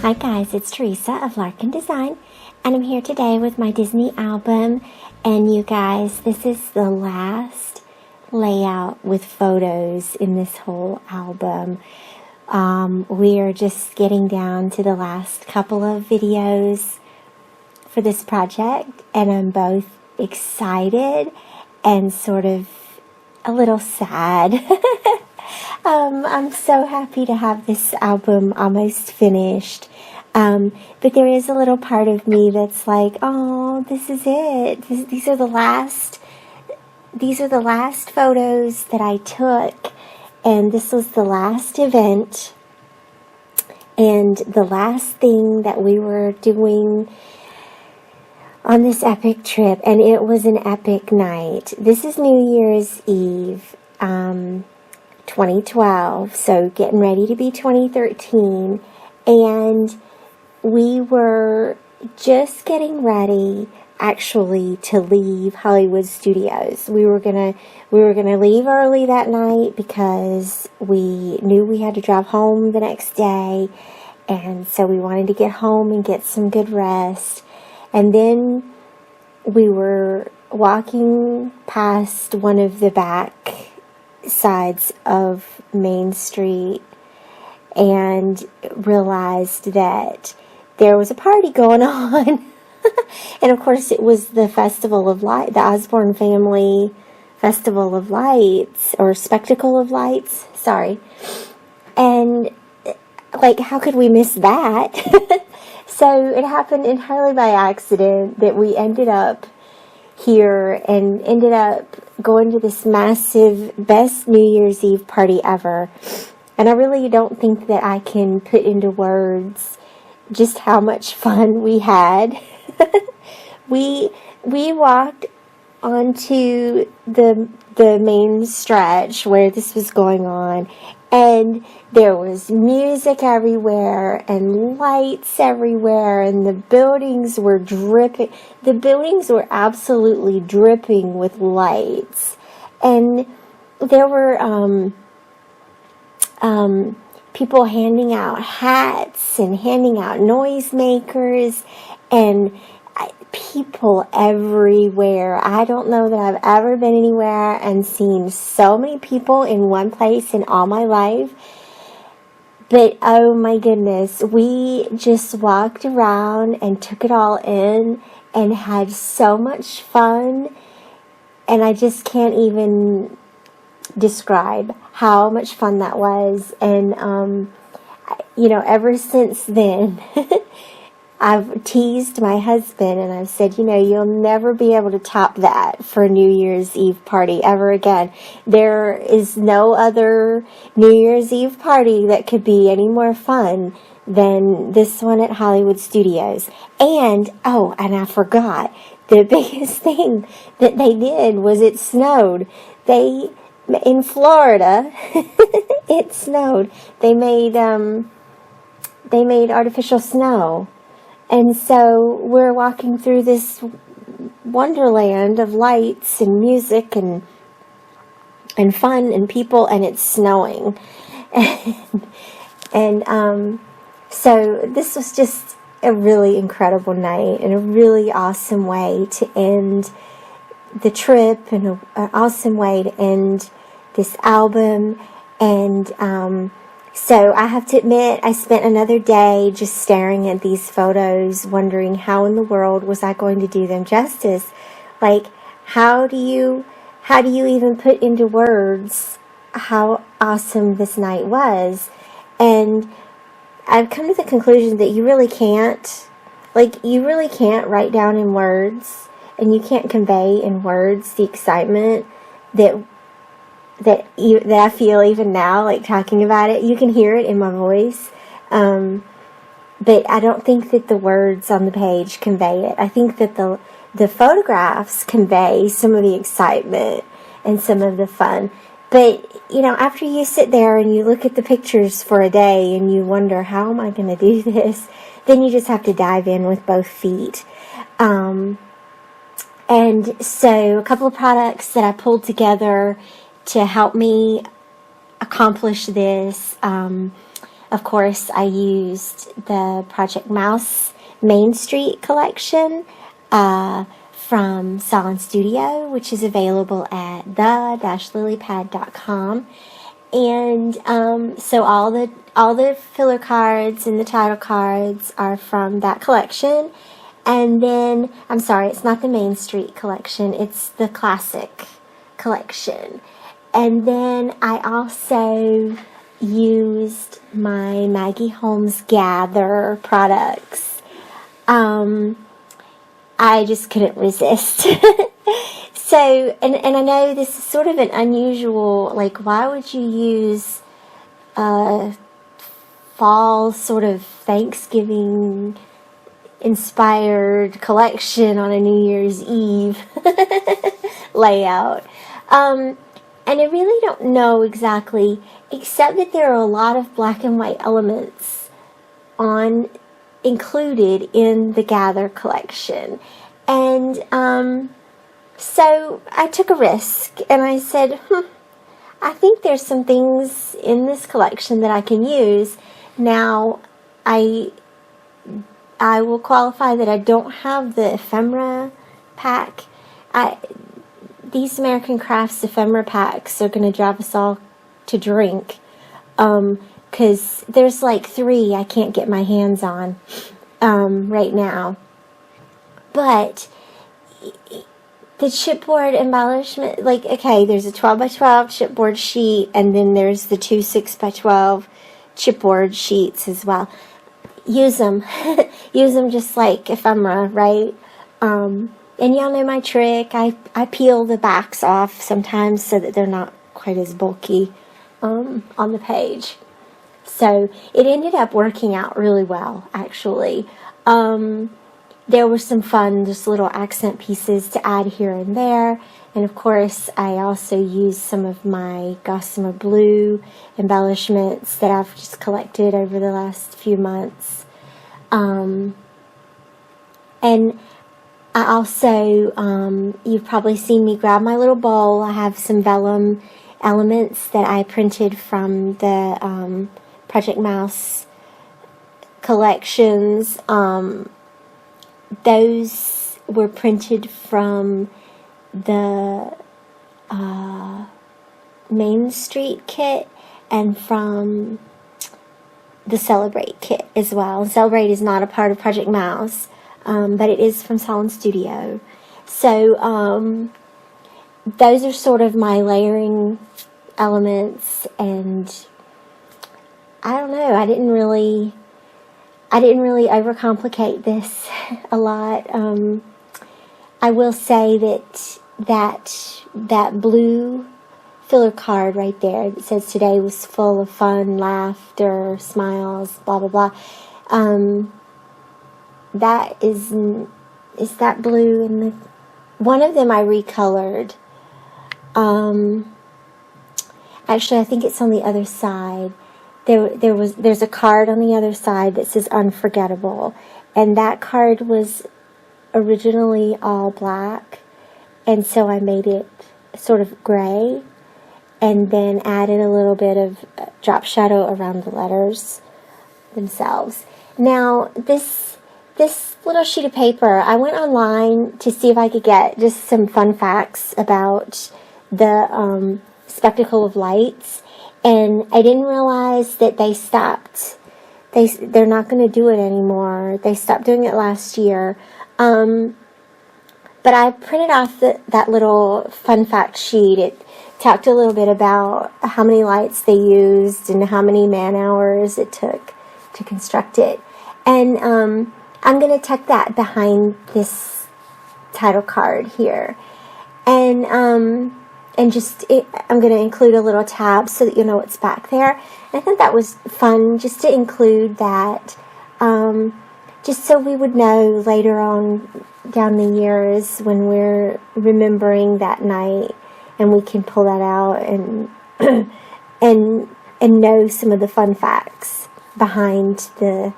Hi guys, it's Theresa of Larkin Design, and I'm here today with my Disney album. And you guys, this is the last layout with photos in this whole album. We are just getting down to the last couple of videos for this project, and I'm both excited and sort of a little sad. I'm so happy to have this album almost finished. But there is a little part of me that's like, oh, this is it. These are the last photos that I took, and this was the last event and the last thing that we were doing on this epic trip, and it was an epic night. This is New Year's Eve, 2012, so getting ready to be 2013, and we were just getting ready actually to leave Hollywood Studios. We were gonna leave early that night because we knew we had to drive home the next day, and so we wanted to get home and get some good rest. And then we were walking past one of the back sides of Main Street and realized that there was a party going on. And of course it was the Festival of Light, the Osborne Family Festival of Lights, or Spectacle of Lights, sorry. And like, how could we miss that? So it happened entirely by accident that we ended up here and ended up going to this massive, best New Year's Eve party ever. And I really don't think that I can put into words just how much fun we had. We walked onto the main stretch where this was going on, and there was music everywhere and lights everywhere, and the buildings were dripping. The buildings were absolutely dripping with lights, and there were people handing out hats and handing out noisemakers, and people everywhere. I don't know that I've ever been anywhere and seen so many people in one place in all my life. But oh my goodness, we just walked around and took it all in and had so much fun. And I just can't even describe how much fun that was. And, ever since then, I've teased my husband and I've said, you'll never be able to top that for a New Year's Eve party ever again. There is no other New Year's Eve party that could be any more fun than this one at Hollywood Studios. And I forgot, the biggest thing that they did was it snowed. In Florida, it snowed. They made artificial snow. And so we're walking through this wonderland of lights and music and fun and people, and it's snowing. So this was just a really incredible night and a really awesome way to end the trip, and an awesome way to end this album. And so I have to admit, I spent another day just staring at these photos, wondering how in the world was I going to do them justice. Like, how do you even put into words how awesome this night was? And I've come to the conclusion that you really can't. Like, you really can't write down in words, and you can't convey in words the excitement that I feel even now, like talking about it. You can hear it in my voice, but I don't think that the words on the page convey it. I think that the photographs convey some of the excitement and some of the fun. But, after you sit there and you look at the pictures for a day and you wonder, how am I going to do this? Then you just have to dive in with both feet. And so a couple of products that I pulled together to help me accomplish this. of course, I used the Project Mouse Main Street collection from Sahlin Studio, which is available at the-lilypad.com. And so all the filler cards and the title cards are from that collection. And then, I'm sorry, it's not the Main Street collection, it's the Classic collection. And then I also used my Maggie Holmes Gather products. I just couldn't resist. So, and I know this is sort of an unusual, like, why would you use a fall sort of Thanksgiving inspired collection on a New Year's Eve layout? And I really don't know exactly, except that there are a lot of black and white elements included in the Gather collection. And so I took a risk and I said, I think there's some things in this collection that I can use. Now, I will qualify that I don't have the ephemera pack. These American Crafts ephemera packs are going to drive us all to drink, because there's like 3 I can't get my hands on right now. But the chipboard embellishment, like, okay, there's a 12 by 12 chipboard sheet, and then there's the 2 6 by 12 chipboard sheets as well. Use them. Use them just like ephemera, right? And y'all know my trick. I peel the backs off sometimes so that they're not quite as bulky on the page. So it ended up working out really well, actually. There were some fun, just little accent pieces to add here and there. And of course, I also used some of my gossamer blue embellishments that I've just collected over the last few months. And I also, you've probably seen me grab my little bowl. I have some vellum elements that I printed from the Project Mouse collections. Those were printed from the Main Street kit and from the Celebrate kit as well. Celebrate is not a part of Project Mouse, but it is from Sahlin Studio. So those are sort of my layering elements, and I don't know, I didn't really overcomplicate this a lot. I will say that blue filler card right there that says today was full of fun, laughter, smiles, blah blah blah. That is that blue in the one of them I recolored. Actually, I think it's on the other side. There's a card on the other side that says unforgettable, and that card was originally all black, and so I made it sort of gray and then added a little bit of drop shadow around the letters themselves. Now this little sheet of paper, I went online to see if I could get just some fun facts about the spectacle of lights. And I didn't realize that they stopped. They're not going to do it anymore. They stopped doing it last year. But I printed off that little fun fact sheet. It talked a little bit about how many lights they used and how many man hours it took to construct it. And I'm going to tuck that behind this title card here. And I'm going to include a little tab so that you know what's back there. And I think that was fun just to include that, just so we would know later on down the years when we're remembering that night, and we can pull that out and and know some of the fun facts behind the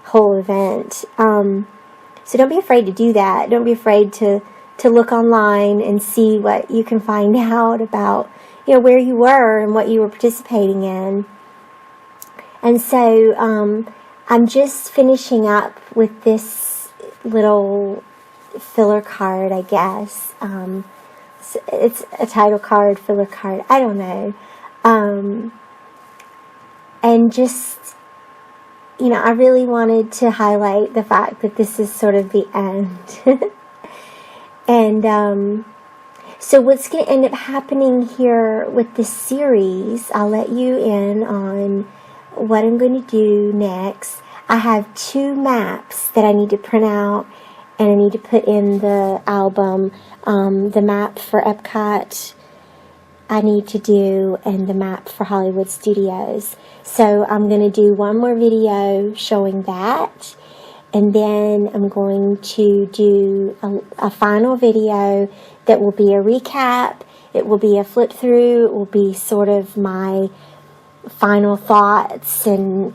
whole event. So don't be afraid to do that. Don't be afraid to look online and see what you can find out about, where you were and what you were participating in. And so I'm just finishing up with this little filler card, I guess. It's a title card, filler card, I don't know. And just, I really wanted to highlight the fact that this is sort of the end. And so what's going to end up happening here with this series, I'll let you in on what I'm going to do next. I have 2 maps that I need to print out and I need to put in the album. The map for Epcot I need to do, and the map for Hollywood Studios. So I'm going to do one more video showing that, and then I'm going to do a final video that will be a recap. It will be a flip through. It will be sort of my final thoughts and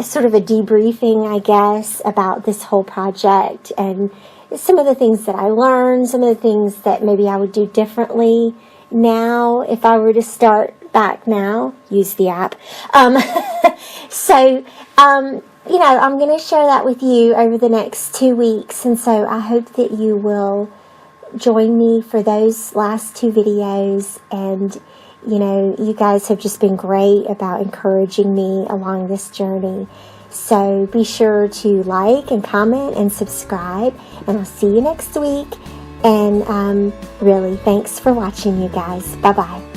sort of a debriefing, I guess, about this whole project and some of the things that I learned, some of the things that maybe I would do differently now if I were to start back now. Use the app. So, I'm going to share that with you over the next 2 weeks, and so I hope that you will join me for those last 2 videos. And you guys have just been great about encouraging me along this journey. So be sure to like and comment and subscribe, and I'll see you next week. And really, thanks for watching, you guys. Bye-bye.